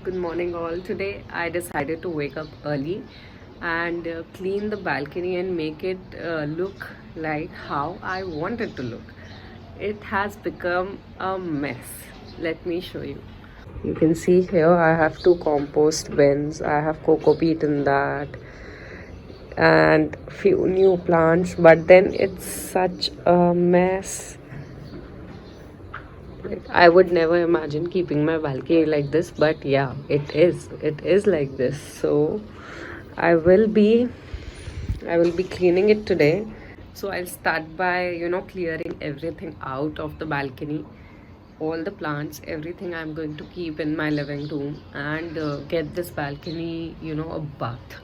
Good morning, all. Today I decided to wake up early and clean the balcony and make it look like how I want it to look. It has become a mess. Let me show you. You can see here I have two compost bins. I have cocoa peat in that and few new plants, but then it's such a mess. I would never imagine keeping my balcony like this, but yeah, it is. It is like this. So I will be I will be cleaning it today. So I'll start by clearing everything out of the balcony, all the plants, everything I'm going to keep in my living room, and get this balcony a bath.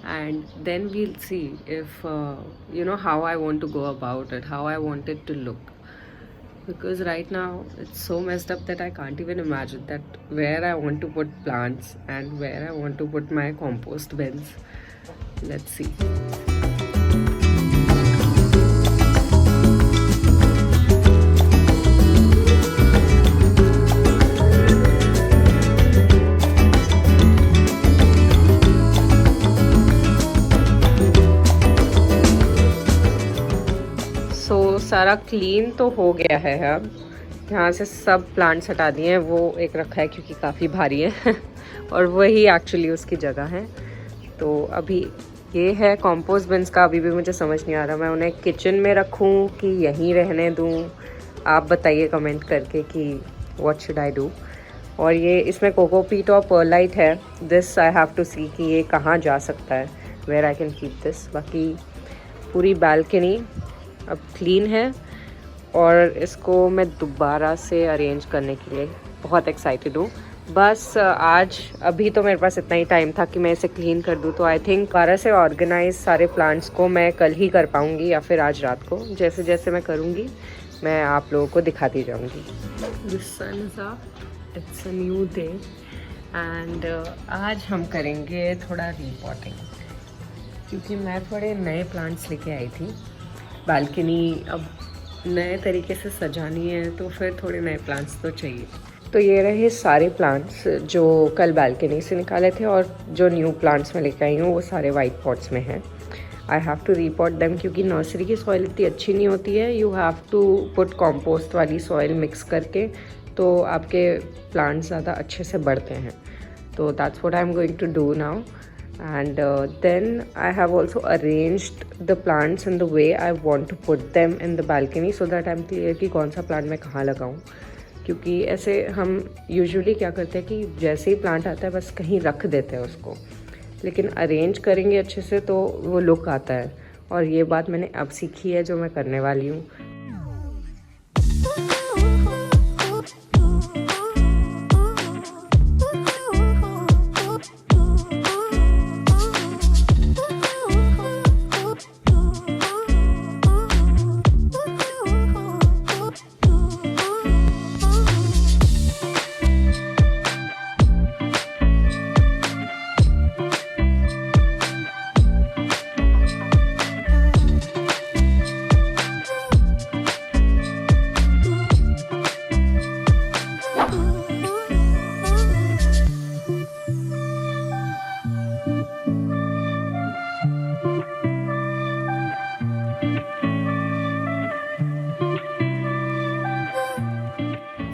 And then we'll see if how I want to go about it, how I want it to look, because right now it's so messed up that I can't even imagine that where I want to put plants and where I want to put my compost bins. Let's see. सारा clean तो हो गया है। अब यहाँ से सब plants हटा दिए हैं, वो एक रखा है क्योंकि काफ़ी भारी है और वही एक्चुअली उसकी जगह है। तो अभी ये है कंपोस्ट बिन्स का, अभी भी मुझे समझ नहीं आ रहा मैं उन्हें किचन में रखूँ कि यहीं रहने दूँ। आप बताइए कमेंट करके कि व्हाट शुड आई डू। और ये इसमें कोकोपीट और पर्लाइट है। This I have to see कि ये कहाँ जा सकता है, where I can keep this. बाकी पूरी बालकनी अब क्लीन है और इसको मैं दोबारा से अरेंज करने के लिए बहुत एक्साइटेड हूँ। बस आज अभी तो मेरे पास इतना ही टाइम था कि मैं इसे क्लीन कर दूँ, तो आई थिंक दोबारा से ऑर्गेनाइज सारे प्लांट्स को मैं कल ही कर पाऊँगी या फिर आज रात को। जैसे जैसे मैं करूँगी मैं आप लोगों को दिखाती जाऊँगी। This sun is up, it's a new day and आज हम करेंगे थोड़ा रीपॉटिंग, क्योंकि मैं थोड़े नए प्लांट्स लेके आई थी। बालकनी अब नए तरीके से सजानी है तो फिर थोड़े नए प्लांट्स तो चाहिए। तो ये रहे सारे प्लांट्स जो कल बालकनी से निकाले थे, और जो न्यू प्लांट्स मैं लेकर आई हूँ वो सारे वाइट पॉट्स में हैं। I have to repot them क्योंकि नर्सरी की सॉइल इतनी अच्छी नहीं होती है। You have to put compost वाली सॉइल मिक्स करके, तो आपके प्लांट्स ज़्यादा अच्छे से बढ़ते हैं। तो that's what I am going to do now. And then I have also arranged the plants in the way I want to put them in the balcony so that I'm clear कि कौन सा plant मैं कहाँ लगाऊँ। क्योंकि ऐसे हम usually क्या करते हैं कि जैसे ही प्लांट आता है बस कहीं रख देते हैं उसको, लेकिन अरेंज करेंगे अच्छे से तो वो लुक आता है। और ये बात मैंने अब सीखी है जो मैं करने वाली हूँ।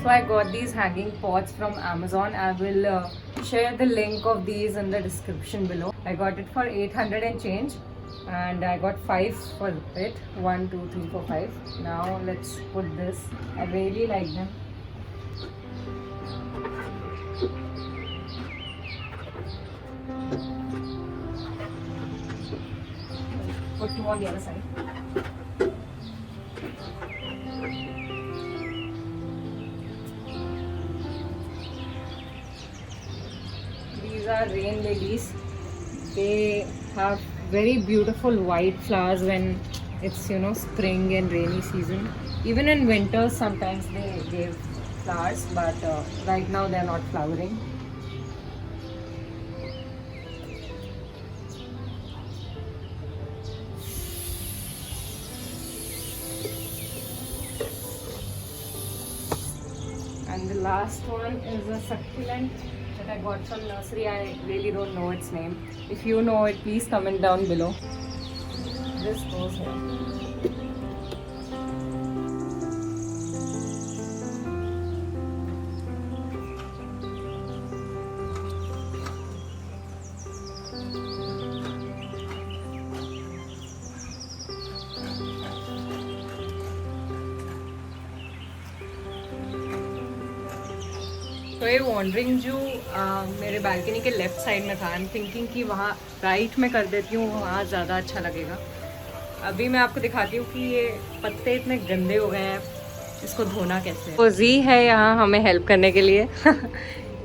So I got these hanging pots from Amazon. I will share the link of these in the description below. I got it for 800 and change, and I got 5 for it. 1, 2, 3, 4, 5. Now let's put this. I really like them. Put 2 on the other side. These are rain lilies. They have very beautiful white flowers when it's spring and rainy season. Even in winter sometimes they give flowers, but right now they're not flowering. And the last one is a succulent that I got from nursery. I really don't know its name. If you know it, please comment down below. This goes here. तो ये wandering जो मेरे balcony के left side में था, I am thinking कि वहाँ right में कर देती हूँ, वहाँ ज़्यादा अच्छा लगेगा। अभी मैं आपको दिखाती हूँ कि ये पत्ते इतने गंदे हो गए हैं, इसको धोना कैसे है। तो जी है यहाँ हमें हेल्प करने के लिए।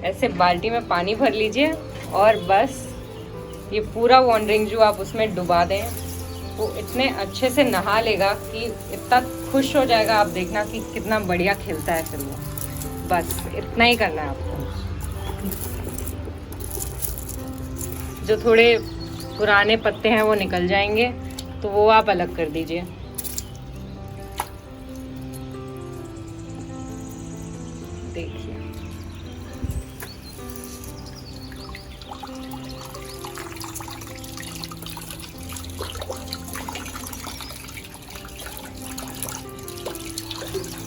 ऐसे बाल्टी में पानी भर लीजिए और बस ये पूरा वॉन्डरिंग जो आप उसमें डुबा दें, वो इतने अच्छे से नहा लेगा कि इतना खुश हो जाएगा। आप देखना कि कितना बढ़िया खिलता है फिर वो। बस इतना ही करना है आपको। जो थोड़े पुराने पत्ते हैं वो निकल जाएंगे, तो वो आप अलग कर दीजिए। देखिए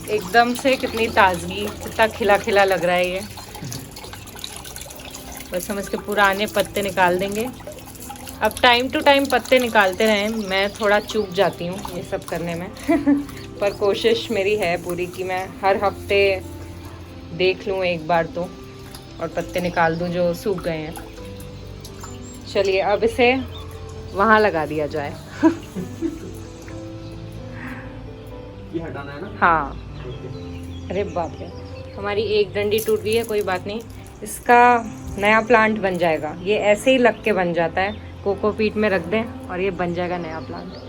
एकदम से कितनी ताजगी, कितना खिला खिला लग रहा है ये। बस हम इसके पुराने पत्ते निकाल देंगे। अब टाइम टू टाइम पत्ते निकालते रहें। मैं थोड़ा चूक जाती हूँ ये सब करने में। पर कोशिश मेरी है पूरी कि मैं हर हफ्ते देख लूँ एक बार तो, और पत्ते निकाल दूँ जो सूख गए हैं। चलिए अब इसे वहाँ लगा दिया जाए। ये हटाना है ना? हाँ। अरे बाप रे, हमारी एक डंडी टूट गई है, कोई बात नहीं, इसका नया प्लांट बन जाएगा। ये ऐसे ही लग के बन जाता है, कोकोपीट में रख दें और ये बन जाएगा नया प्लांट।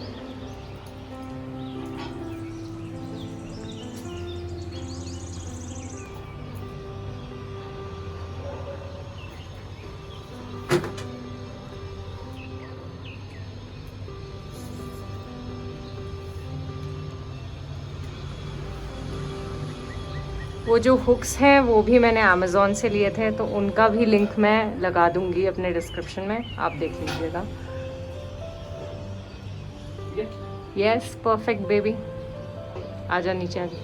वो जो हुक्स हैं वो भी मैंने अमेज़ॉन से लिए थे, तो उनका भी लिंक मैं लगा दूंगी अपने डिस्क्रिप्शन में, आप देख लीजिएगा। यस परफेक्ट बेबी, आजा नीचे आजा।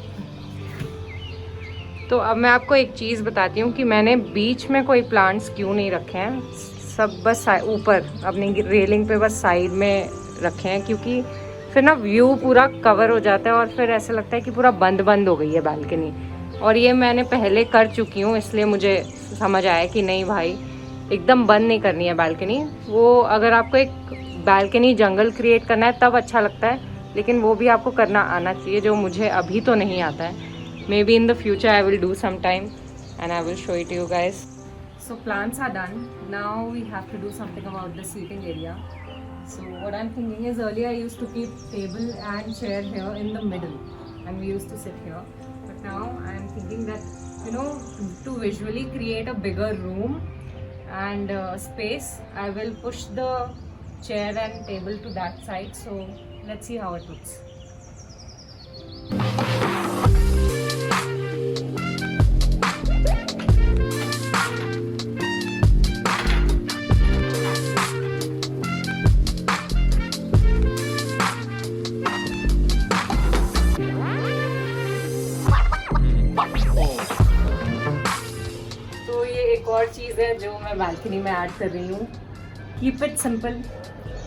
तो अब मैं आपको एक चीज़ बताती हूँ कि मैंने बीच में कोई प्लांट्स क्यों नहीं रखे हैं, सब बस ऊपर अपनी रेलिंग पे बस साइड में रखे हैं, क्योंकि फिर ना व्यू पूरा कवर हो जाता है और फिर ऐसा लगता है कि पूरा बंद बंद हो गई है बालकनी। और ये मैंने पहले कर चुकी हूँ, इसलिए मुझे समझ आया कि नहीं भाई एकदम बंद नहीं करनी है बालकनी। वो अगर आपको एक बालकनी जंगल क्रिएट करना है तब अच्छा लगता है, लेकिन वो भी आपको करना आना चाहिए, जो मुझे अभी तो नहीं आता है। Maybe in the future I will do some time and I will show it you guys. So plants are done, now we have to do something about the seating area. So what I'm thinking is, earlier I used to keep table and chair here in the middle and we used to sit here, but now I'm thinking that, you know, to visually create a bigger room and space, I will push the chair and table to that side, so let's see how it looks. एक और चीज़ है जो मैं balcony में add कर रही हूँ, keep it simple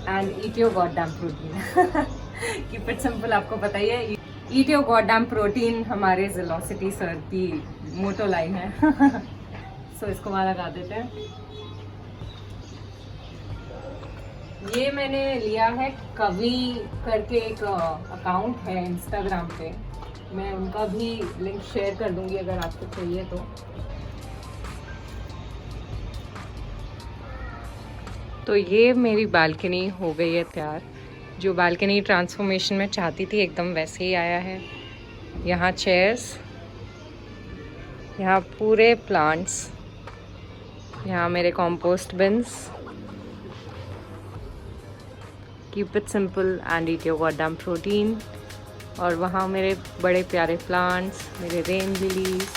and eat your goddamn protein. Keep it simple आपको पता ही है, ईट योर गॉडडैम प्रोटीन हमारे जेलोसिटी सर की मोटो लाइन है। सो इसको वहाँ लगा देते हैं। ये मैंने लिया है कवि करके एक अकाउंट है इंस्टाग्राम पे, मैं उनका भी लिंक शेयर कर दूंगी अगर आपको चाहिए तो। तो ये मेरी बालकनी हो गई है तैयार। जो बालकनी ट्रांसफॉर्मेशन में चाहती थी एकदम वैसे ही आया है। यहाँ चेयर्स, यहाँ पूरे प्लांट्स, यहाँ मेरे compost beans. Keep it simple and eat your goddamn protein. और वहाँ मेरे बड़े प्यारे प्लांट्स, मेरे रेन लिलीज,